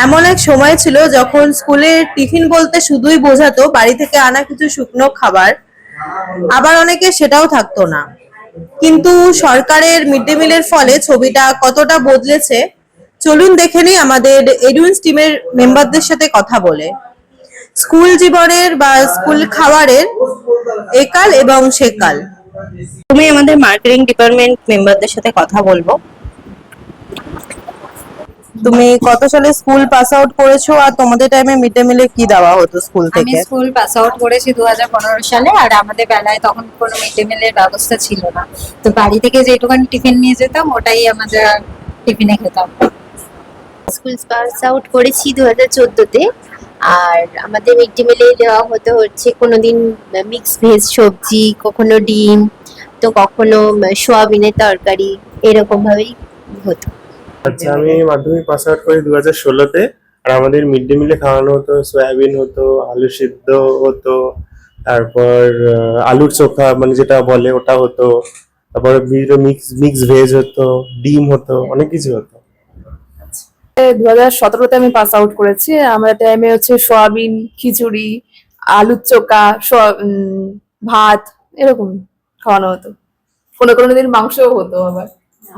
এমন এক সময় ছিল যখন স্কুলের টিফিন বলতে শুধুই বোঝাতো বাড়ি থেকে আনা কিছু শুকনো খাবার, আবার অনেকে সেটাও থাকতো না। কিন্তু সরকারের মিড ডে মিলের ফলে ছবিটা কতটা বদলেছে চলুন দেখে নিই আমাদের এডুইন্স টিমের মেম্বারদের সাথে কথা বলে। স্কুল জীবনের বা স্কুল খাবারের একাল এবং সেকাল। তুমি আমাদের মার্কেটিং ডিপার্টমেন্ট মেম্বারদের সাথে কথা বলবো। তুমি কত সালে স্কুল পাস আউট করেছো আর তোমাদের টাইমে মিড ডে মিলে কি দেওয়া হতো স্কুল আমি থেকে? স্কুল পাস আউট করেছি 2015 সালে। আর আমাদের বেলায় তখন কোনো মিড ডে মিলের ব্যবস্থা ছিল না, তো বাড়ি থেকে যেটুকানি টিফিন নিয়ে যেতাম ওটাই আমাদের টিফিনে খেতাম। স্কুল পাস আউট করেছি 2014-তে। আর আমাদের মিড ডে মিলে দেওয়া হতো হচ্ছে কোনোদিন মিক্স ভেজ সবজি, কখনো ডিম, তো কখনো সোয়াবিনের তরকারি, এরকম ভাবেই হতো। আচ্ছা, আমি মাধ্যমিক পাস আউট করি 2016-তে। আর আমাদের মিড ডে মিলে খাওয়ানো হতো সয়াবিন হতো, আলু সিদ্ধ হতো, তারপর আলুর চোখা মানে যেটা বলে ওটা হতো, তারপর মিক্স মিক্স ভেজ হতো, ডিম হতো, অনেক কিছু হতো। 2017-তে আমি পাস আউট করেছি। আমাদের টাইমে হচ্ছে সোয়াবিন, খিচুড়ি, আলুর চোখা, ভাত এরকম খাওয়ানো হতো। কোনো কোনো দিন মাংসও হতো আবার।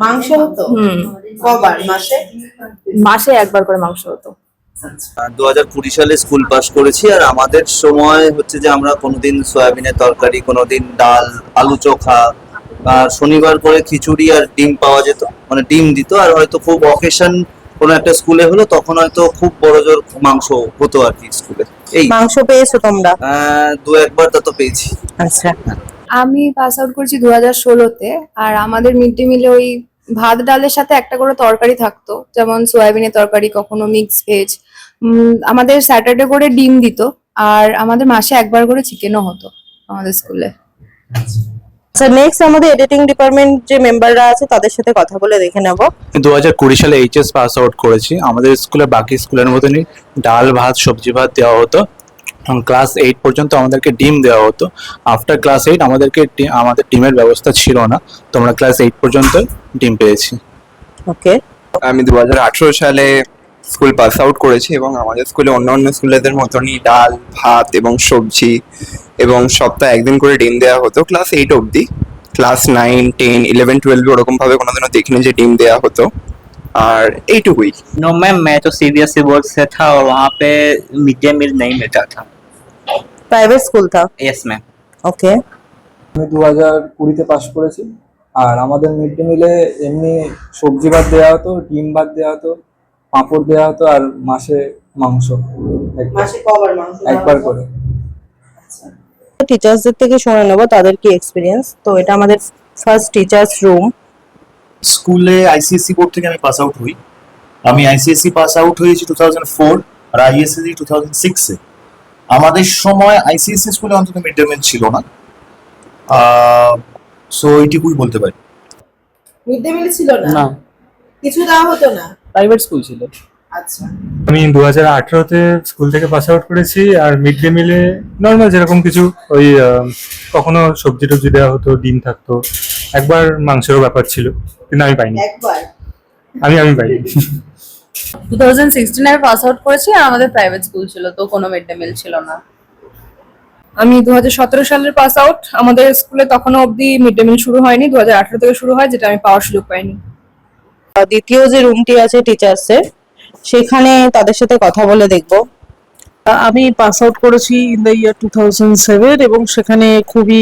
মাংস হতো? কবার মাসে? মাসে একবার করে মাংস হতো। 2020 সালে স্কুল পাস করেছি। আর আমাদের সময় হচ্ছে যে আমরা কোনোদিন সয়াবিনের তরকারি, কোনোদিন ডাল, আলু চোখা, আর শনিবার করে খিচুড়ি আর ডিম পাওয়া যেত, মানে ডিম দিত। আর হয়তো খুব অকেশন কোনো একটা স্কুলে হলো তখন হয়তো খুব বড় জোর মাংস হতো আর কি স্কুলে। এই মাংস পেয়েছো তোমরা? দু একবার তা তো পেয়েছি। আচ্ছা, আমি পাস আউট করেছি 2016-তে। আর আমাদের মিড ডে মিলে ওই ভাত ডালের সাথে একটা করে তরকারি থাকতো, যেমন সয়াবিনের তরকারি, কখনো মিক্স ভেজ। আমাদের স্যাটারডে করে ডিম দিত। আর আমাদের মাসে একবার করে চিকেনও হতো আমাদের স্কুলে। আচ্ছা, নেক্সট আমাদের এডিটিং ডিপার্টমেন্ট যে মেম্বাররা আছে তাদের সাথে কথা বলে দেখে নেব। 2020 সালে এইচএস পাস আউট করেছি। আমাদের স্কুলে বাকি স্কুলের মতনই ডাল ভাত সবজি ভাত দেওয়া হতো। ক্লাস 8 পর্যন্ত আমাদেরকে ডিম দেওয়া হতো। আফটার ক্লাস 8 আমাদের ডিমের ব্যবস্থা ছিল না, তো আমরা ক্লাস 8 পর্যন্ত ডিম পেয়েছি। ওকে। আমি 2018 সালে স্কুল পাস আউট করেছি এবং আমাদের স্কুলে অন্যান্য স্কুলেদের মতনই ডাল ভাত এবং সবজি এবং সপ্তাহে একদিন করে ডিম দেওয়া হতো ক্লাস 8 অবধি। ক্লাস 9, 10, 11, 12 ওরকম ভাবে কোনোদিনও দেখিনি যে ডিম দেওয়া হতো। আর এইটুকুই। नो मैम, मैं तो सीबीएसई बोर्ड से था और वहाँ पे मिड डे मील नहीं मिलता था। প্রাইভেট স্কুল থা? Yes ma'am. ওকে। আমি 2020-তে পাস করেছি। আর আমাদের মিড ডে মিলে এমনি সবজি ভাত দেওয়া হতো, ডিম ভাত দেওয়া হতো, পাঁপড় দেওয়া হতো, আর মাসে মাংস মাসে কবার মাংস? একবার করে। টিচার্সদের থেকে শুনে নেব তাদের কি এক্সপিরিয়েন্স। তো এটা আমাদের ফার্স্ট টিচার্স রুম। স্কুলে আইসিএসসি বোর্ড থেকে আমি পাস আউট হই। আমি আইসিএসসি পাস আউট হয়েছি 2004 আর আইএসএসসি 2006-এ। আমাদের সময় আইসিএসসি স্কুলে অন্তত মিড ডে মিল ছিল না। সো এইটুকুই বলতে পারি। মিড ডে মিল ছিল না? না, কিছু দেওয়া হতো না? প্রাইভেট স্কুল ছিল। আচ্ছা। আমি 2018-তে স্কুল থেকে পাস আউট করেছি। আর মিড ডে মিলে নর্মাল যেরকম কিছু ওই কখনো সবজি টবজি দেওয়া হতো, ডিম থাকতো, একবার মাংসেরও ব্যাপার ছিল, কিন্তু আমি পাইনি। একবার? আমি পাইনি। 2016-এ পাস আউট করেছি। আর আমাদের প্রাইভেট স্কুল ছিল, তো কোনো মিড ডে মিল ছিল না। আমি 2017 সালের পাস আউট। আমাদের স্কুলে তখনও অবধি মিড ডে মিল শুরু হয়নি, 2018 থেকে শুরু হয়, যেটা আমি পাওয়ার সুযোগ পাইনি। দ্বিতীয় যে রুমটি আছে টিচার্সের, সেখানে তাদের সাথে কথা বলে দেখব। আমি পাস আউট করেছি ইন দ্য ইয়ার 2007 এবং সেখানে খুবই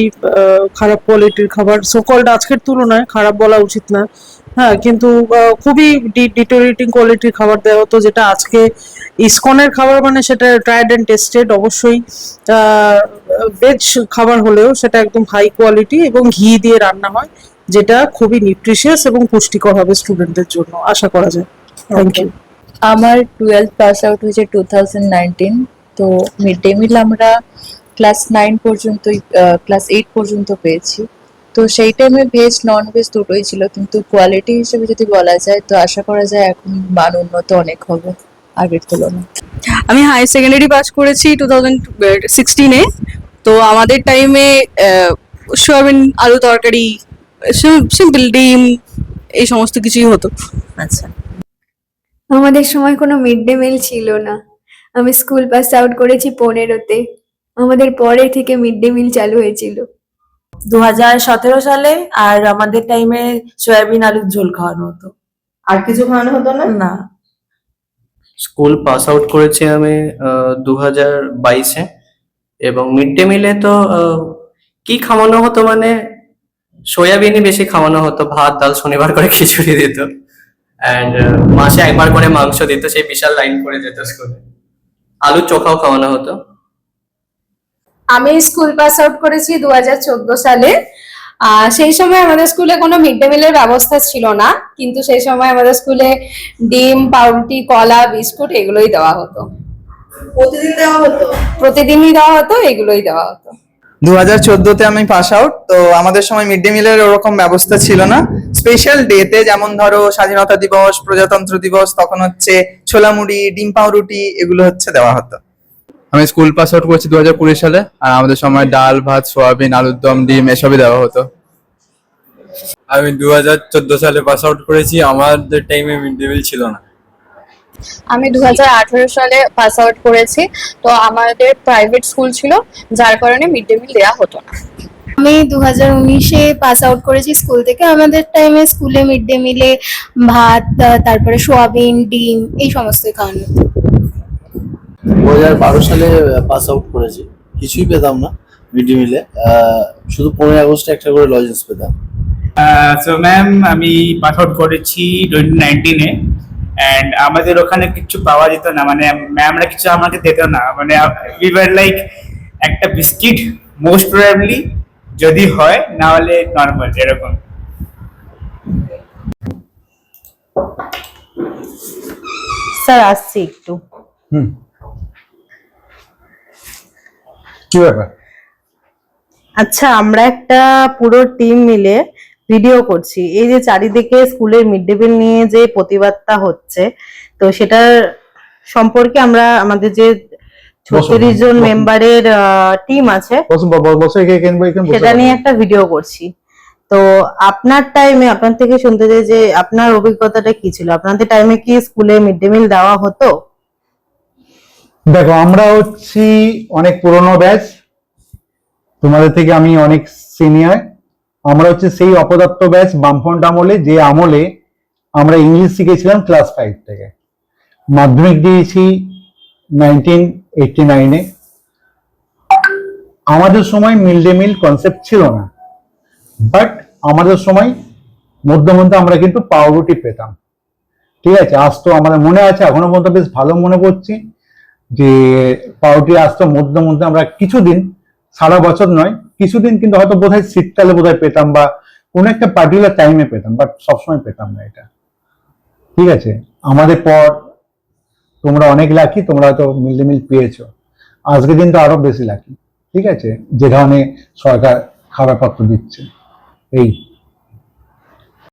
খারাপ কোয়ালিটির খাবার, সোকল্ড আজকের তুলনায় খারাপ বলা উচিত না, হ্যাঁ, কিন্তু খুবই ডিটোরিয়েটিং কোয়ালিটির খাবার দেওয়া হতো, যেটা আজকে ইসকনের খাবার মানে সেটা ট্রাইড অ্যান্ড টেস্টেড। অবশ্যই ভেজ খাবার হলেও সেটা একদম হাই কোয়ালিটি এবং ঘি দিয়ে রান্না হয়, যেটা খুবই নিউট্রিশিয়াস এবং পুষ্টিকর হবে স্টুডেন্টদের জন্য, আশা করা যায়। Thank you. আমার 12th পাস আউট হয়েছে 2019। তো মিড ডে মিল আমরা ক্লাস 9 পর্যন্তই, ক্লাস 8 পর্যন্ত পেয়েছি। তো সেই টাইমে ভেজ নন ভেজ দুটোই ছিল, কিন্তু কোয়ালিটি হিসেবে যদি বলা যায় তো আশা করা যায় এখন মান উন্নত অনেক হবে আগের তুলনায়। আমি হায়ার সেকেন্ডারি পাস করেছি 2016-এ। তো আমাদের টাইমে সোয়াবিন আলু তরকারি, সিম্পল ডিম, এই সমস্ত কিছুই হতো। আচ্ছা। আমাদের সময় কোনো মিড ডে মিল ছিল না। আমি স্কুল পাস আউট করেছি 15-তে। আমাদের পরে থেকে মিড ডে মিল চালু হয়েছিল। 2017 সালে, আর আমাদের টাইমে সয়াবিন আলুর ঝোল খাওয়ানো হতো। আর কিছু খাওয়ানো হতো না? না। স্কুল পাস আউট করেছি আমি 2022-এ, এবং মিড ডে মিলে তো কি খাওয়ানো হতো মানে সয়াবিনই বেশি খাওয়ানো হতো, ভাত ডাল, শনিবার করে খিচুড়ি দিত, অ্যান্ড মাসে একবার করে মাংস দিত, সেই বিশাল লাইন করে যেত স্কুলে। আলুর চোখাও খাওয়ানো হতো। আমি স্কুল পাস আউট করেছি 2014 সালে। সেই সময় আমাদের স্কুলে কোনো মিড ডে মিলের ব্যবস্থা ছিল না, কিন্তু সেই সময় আমাদের স্কুলে ডিম, পাউরুটি, কলা, বিস্কুট এগুলোই দেওয়া হতো। প্রতিদিন দেওয়া হতো? প্রতিদিনই দেওয়া হতো, এগুলোই দেওয়া হতো। 2014-তে আমি পাস আউট, তো আমাদের সময় মিড ডে মিলের ওরকম ব্যবস্থা ছিল না। স্পেশাল ডেতে যেমন ধরো স্বাধীনতা দিবস, প্রজাতন্ত্র দিবস, তখন হচ্ছে ছোলা মুড়ি, ডিম পাউরুটি এগুলো হচ্ছে দেওয়া হতো। আমি স্কুল পাস আউট করেছি 2020 সালে, আর আমাদের সময় ডাল ভাত সয়াবিন আলুর দম ডিম এসবই দেওয়া হতো। আমি 2014 সালে পাস আউট করেছি, আমাদের টাইমে মিড ডে মিল ছিল না। আমি 2018 সালে পাস আউট করেছি, তো আমাদের প্রাইভেট স্কুল ছিল, যার কারণে মিড ডে মিল দেওয়া হতো না। আমি 2019-এ পাস আউট করেছি স্কুল থেকে। আমাদের টাইমে স্কুলে মিড ডে মিলে ভাত, তারপরে সোয়াবিন, ডিম এই সমস্তই খাওয়ানো হতো। 2012 সালে পাস আউট করেছি, কিছুই পেতাম না মিড ডে মিলে, শুধু 15 আগস্টে একটা করে লজেন্স পেতাম। সো ম্যাম, আমি পাস আউট করেছি 2019-এ, অ্যান্ড আমাদের ওখানে কিছু পাওয়া যেত না, মানে ম্যামরা কিছু আমাকে দিত না, মানে উই ওয়ার লাইক একটা বিস্কিট মোস্ট প্রবাবলি, যদি হয়, না হলে নর্মাল এরকম। স্যার আসছি একটু। কি ব্যাপার? আচ্ছা, আমরা একটা পুরো টিম মিলে ভিডিও করছি। এই যে চারিদিকে স্কুলের মিড ডে মিল নিয়ে যে প্রতিবাদটা হচ্ছে, তো সেটার সম্পর্কে আমরা আমাদের যে 36 জন মেম্বারের টিম আছে সেটা নিয়ে একটা ভিডিও করছি। তো আপনার টাইমে, আপনার থেকে শুনতে চাই যে আপনার অভিজ্ঞতাটা কি ছিল? আপনাদের টাইমে কি স্কুলে মিড ডে মিল দেওয়া হতো? দেখো, আমরা হচ্ছি অনেক পুরনো ব্যাচ, তোমাদের থেকে আমি অনেক সিনিয়র। আমরা হচ্ছে সেই অপদার্থ ব্যাচ বামফ্রন্ট আমলে, যে আমলে আমরা ইংলিশ শিখেছিলাম ক্লাস 5 থেকে। মাধ্যমিক দিয়েছি 1989-এ। আমাদের সময় মিড ডে মিল কনসেপ্ট ছিল না, বাট আমাদের সময় মধ্যে মধ্যে আমরা কিন্তু পাউরুটি পেতাম। ঠিক আছে, আসতো, আমাদের মনে আছে, এখনো পর্যন্ত বেশ ভালো মনে পড়ছে যে পাউরুটি আসতো মধ্যে মধ্যে। আমরা কিছুদিন, সারা বছর নয়, কিছুদিন কিন্তু হয়তো বোধহয় শীতকালে বোধহয় পেতাম, বা কোনো একটা পার্টিকুলার টাইমে পেতাম, বাট সবসময় পেতাম না এটা। ঠিক আছে, আমাদের পর তোমরা অনেক লাকি, তোমরা হয়তো মিড ডে মিল পেয়েছো। আজকের দিন তো আরো বেশি লাকি। ঠিক আছে, যে ধরনের সরকার খাবার পত্র দিচ্ছে। এই